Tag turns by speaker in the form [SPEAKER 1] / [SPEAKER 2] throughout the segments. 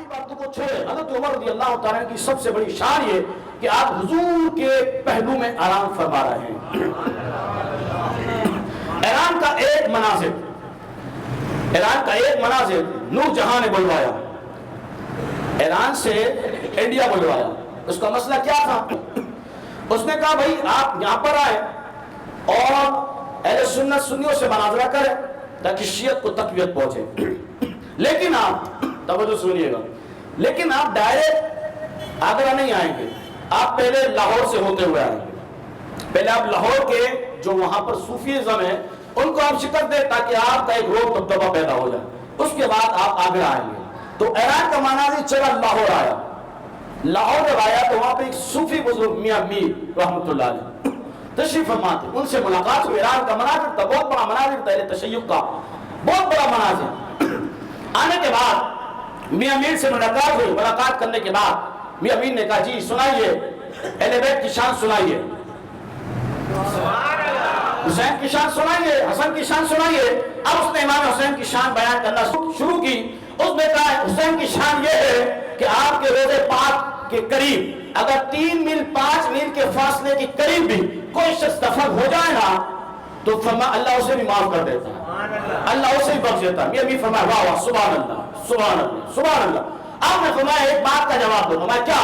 [SPEAKER 1] باقی باتوں کو چھوڑے، حضرت عمر رضی اللہ تعالیٰ کی سب سے بڑی شان یہ کہ آپ حضور کے پہلو میں آرام فرما رہے ہیں۔ ایران کا ایک مناظر نور جہاں نے بلوایا، ایران سے انڈیا بلوایا۔ اس کا مسئلہ کیا تھا؟ اس نے کہا بھائی آپ یہاں پر آئے اور اہل سنت سنیوں سے مناظرہ کریں تاکہ شیعت کو تقویت پہنچے، لیکن آپ توجہ سنیے گا، لیکن آپ ڈائریکٹ آگرہ نہیں آئیں گے، آپ پہلے لاہور سے ہوتے ہوئے آئیں گے۔ پہلے آپ لاہور کے جو وہاں پر صوفیزم ہے ان کو آپ شکست دیں تاکہ آپ کا ایک روح دبدبہ پیدا ہو جائے، اس کے بعد آپ آگرہ آئیں گے۔ تو ایران کا مناظر چلا لاہور آیا، لاہور جب آیا تو وہاں پہ ایک صوفی بزرگ میاں میر رحمۃ اللہ علیہ تشریف فرما تھے، ان سے ملاقات ہوئی۔ ایران کا مناظر تھا، بہت بڑا مناظر تھا، تشیع کا بہت بڑا مناظر۔ آنے کے بعد میاں میر سے ملاقات ہوئی، ملاقات کرنے کے بعد میاں میر نے کہا جی سنائیے اہل بیت کی شان سنائیے، حسین کی شان سنائیے، حسن کی شان سنائیے۔ اب اس نے امام حسین کی شان بیان کرنا شروع کی۔ اس نے کہا حسین کی شان یہ ہے کہ آپ کے روضے پاک کے قریب اگر 3 میل 5 میل کے فاصلے کے قریب بھی کوئی شخص دفن ہو جائے نا تو فرما اللہ اسے بھی معاف کر دیتا ہے، اللہ اسے بھی بخش دیتا ہے۔ یہ بھی فرمایا واہ واہ سبحان اللہ سبحان اللہ سبحان اللہ۔ آپ نے فرمایا ایک بات کا جواب دو، فرمایا کیا؟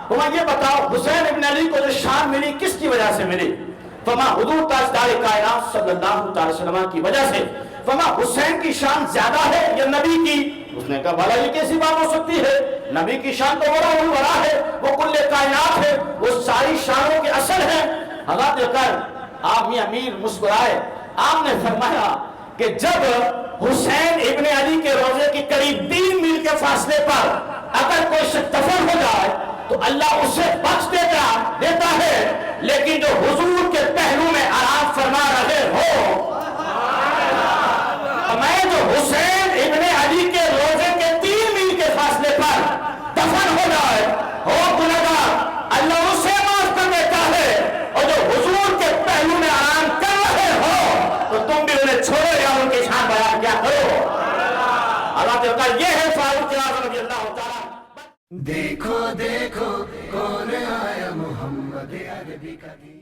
[SPEAKER 1] فرمایا یہ بتاؤ حسین ابن علی کو جو شان ملی کس کی وجہ سے ملی؟ فرمایا حضور تاجدار کائنات صلی اللہ علیہ وسلم کی وجہ سے۔ فرمایا حسین کی شان زیادہ ہے یا نبی کی؟ اس نے کہا بھلا یہ کیسی بات ہو سکتی ہے، نبی کی شان تو بڑا بڑا ہے، وہ کل کائنات ہے، وہ ساری شانوں کے اصل ہے۔ حضرت کر آپ میاں میر مسکرائے، آپ نے فرمایا کہ جب حسین ابن علی کے روضے کے قریب 3 میل کے فاصلے پر اگر کوئی شخص دفن ہو جائے تو اللہ اسے بخش دیتا ہے، لیکن جو حضور کے پہلو میں آرام فرما رہے ہو، میں جو حسین ابن علی کے روضے کے 3 میل کے فاصلے پر دفن ہو جائے ہو گنہگار، اللہ اسے معاف کر دیتا ہے، اور جو حضور کے پہلو میں آرام کر رہے ہو تو تم بھی انہیں چھوڑو یا ان کی شان بیان کیا کرو۔ اللہ تعالیٰ یہ ہے فاروق اعظم رضی اللہ تعالیٰ۔
[SPEAKER 2] دیکھو دیکھو کون آیا محمد عربی کا دین۔